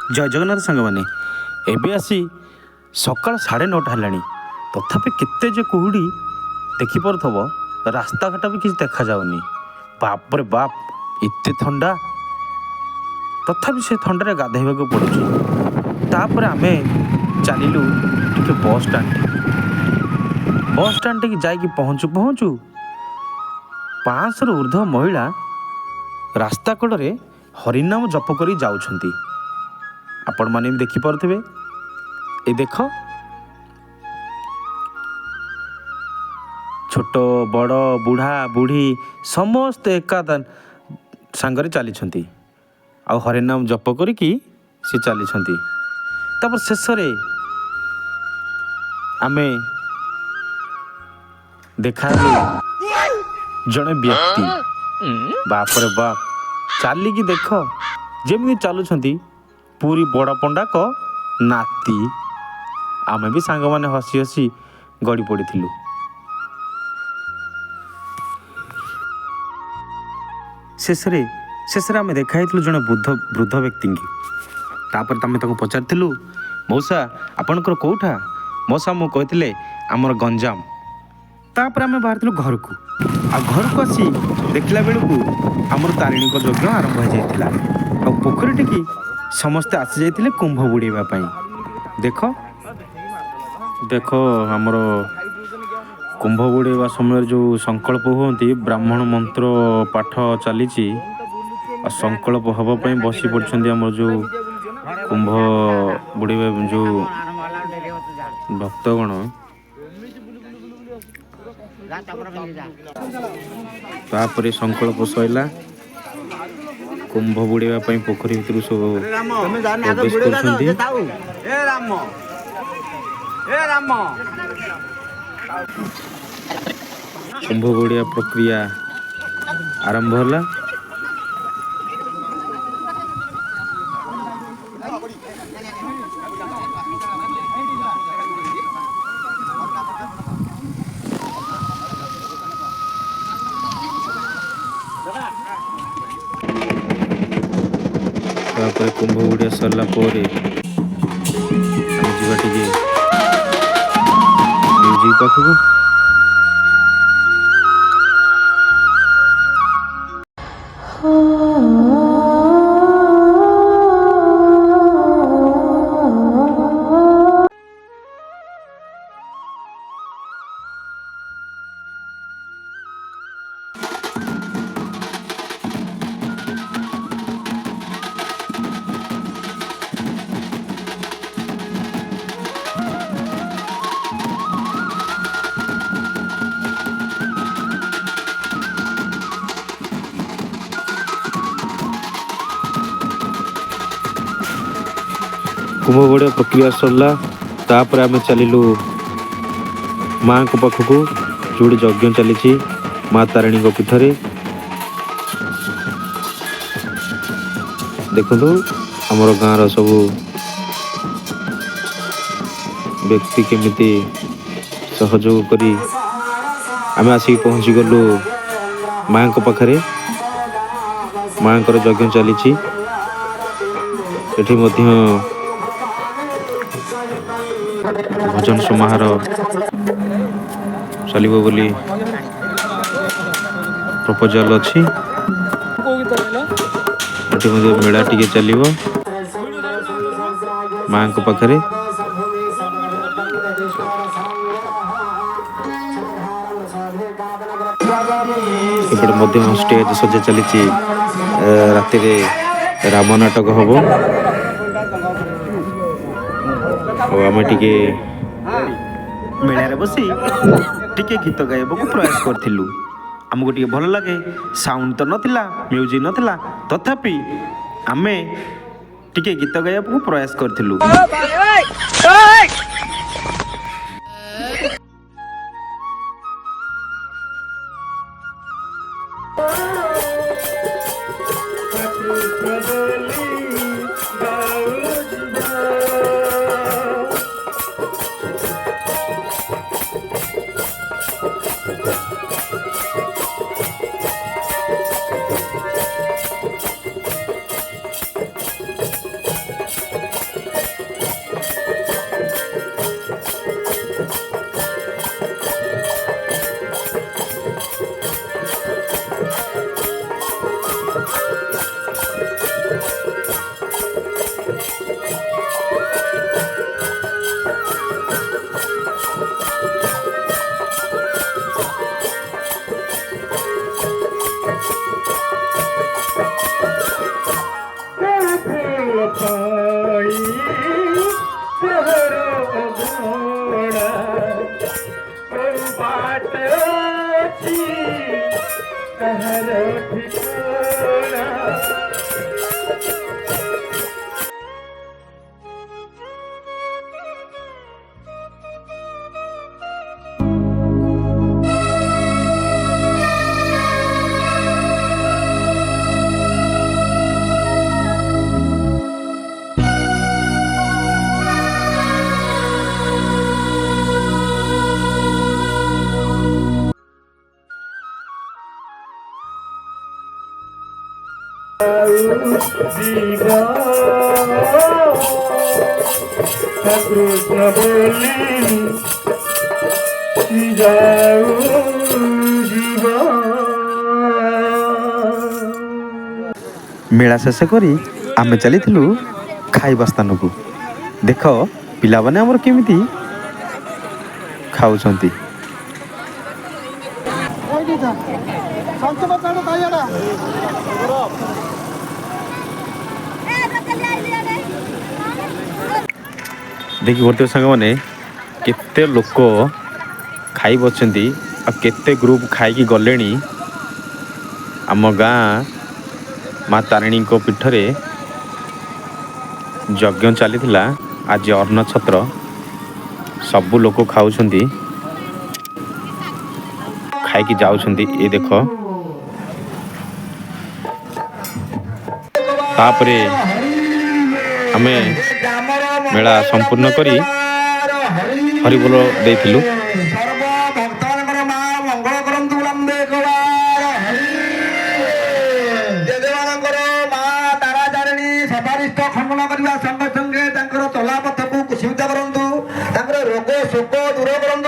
जय जगन्नाथ सांग मैंने एबे आसी सकाल 9:30 है तथापि केते जे कुहुड़ी देखिपरथब रास्ता घाट भी किसी देखा जाऊनी। बाप रे बाप एते ठंडा तथापि से ठंडारे गाधेवाक पड़ुଛି। तापर आमे चलिलु टिके बस स्टाण्ड टिके जाइकी पहुँचु पहुँचु 500 ରୁ ऊर्ध्व महिला रास्ता कड़े हरिनाम जप करी जाउछंती। आपण माने भी देखि पारुथिबे। ए देख छोट बड़ बुढ़ा बुढ़ी समस्त एका सांगरे चली आ हरिनाम जप करिकी से चली। तापर शेष आमे देखा जड़े व्यक्ति बाप रे बाप चलिकी देख जमी चलुंट पूरी बड़ पंडा को नाती। आमे भी सांग माने हसी हसी गड़ी पड़ी। शेष आम देखाई जड़े वृद्ध व्यक्ति की। तापर तमें पचारू मौसा आपणकर कौटा मौसा मु कहते आमर गंजाम। तापर आम बाहर घर को आसी देखला बेलू आमर तारिणी को यज्ञ आरंभ हो जाता। आ पोखरी टिकी समस्ते आसी जाते कुंभ बुड़ेवाई। देख देख आमर कुंभ बुड़ेवा समय जो संकल्प हुंती ब्राह्मण मंत्र पाठ चली संकल्प हवापाई बसी पड़ते आम जो कुंभ बुड़ेवा जो भक्तगण। तापर संकल्प सैला कुंभ बुड़ेवा पोखरी भितर सब प्रवेश करछंती। कुंभ बुड़िया प्रक्रिया आरंभ होला। तापर कुंभ बुड़िया सरला पोरे हम जीवा टिके म्यूजिक पाखु। कुंभ बुड़िया प्रक्रिया सरला। तापर आमे चलिलु माँ को पाखक जो यज्ञ चली माँ तारिणी पीठरे। देखु आमर गाँव सब व्यक्ति केमिति सहयोग करी आमे आसिक पहुँची गलु माँ को पाखरे। माँ को यज्ञ चली भजन समारोह चलिबो बोली प्रपोजल अच्छी। मेला टिके चलिबो माँ को पाखरे। एपटे मध्य स्टेज सजा चली राति राम नाटक हम आम टिके मेला बसी टिके गीत गाइबा को प्रयास करथिलु। आमको टिके भल लगे साउंड तो नथिला म्यूजिक नथिला तथापि आमे टिके गीत गाइबा को प्रयास करथिलु। कृष्ण बोली जाऊ जीवा। ମେଳା ଶେଷ କରି ଆମେ ଚାଲିଥିଲୁ ଖାଇବା ସ୍ଥାନକୁ। ଦେଖ ପିଲାମାନେ ଆମର କେମିତି ଖାଉଛନ୍ତି। ଦେଖି ଗୋଟେ ସାଙ୍ଗମାନେ କେତେ ଲୋକ ଖାଇ ବସିଛନ୍ତି ଆଉ କେତେ ଗ୍ରୁପ ଖାଇକି ଗଲେଣି। ଆମ ଗାଁ ମା ତାରିଣୀଙ୍କ ପୀଠରେ ଯଜ୍ଞ ଚାଲିଥିଲା ଆଜି ଅନ୍ନ ଛତ୍ର। ସବୁ ଲୋକ ଖାଉଛନ୍ତି, ଖାଇକି ଯାଉଛନ୍ତି। ଏ ଦେଖ ତାପରେ ଆମେ ମେଳା ସମ୍ପୂର୍ଣ୍ଣ କରି ହରିବୋଲ ଦେଇଥିଲୁ। ସର୍ବଭକ୍ତଙ୍କର ମା ମଙ୍ଗଳ କରନ୍ତୁ ଲମ୍ବେ ଦେବମାନଙ୍କର ମା ତାରା ତାରିଣୀ ସବାରିଷ୍ଟ ଖଣ୍ଡନ କରିବା ସଙ୍ଗେ ସଙ୍ଗେ ତାଙ୍କର ଚଲାପଥକୁ କୁଶିତ କରନ୍ତୁ, ତାଙ୍କର ରୋଗ ଶୋକ ଦୂର କରନ୍ତୁ।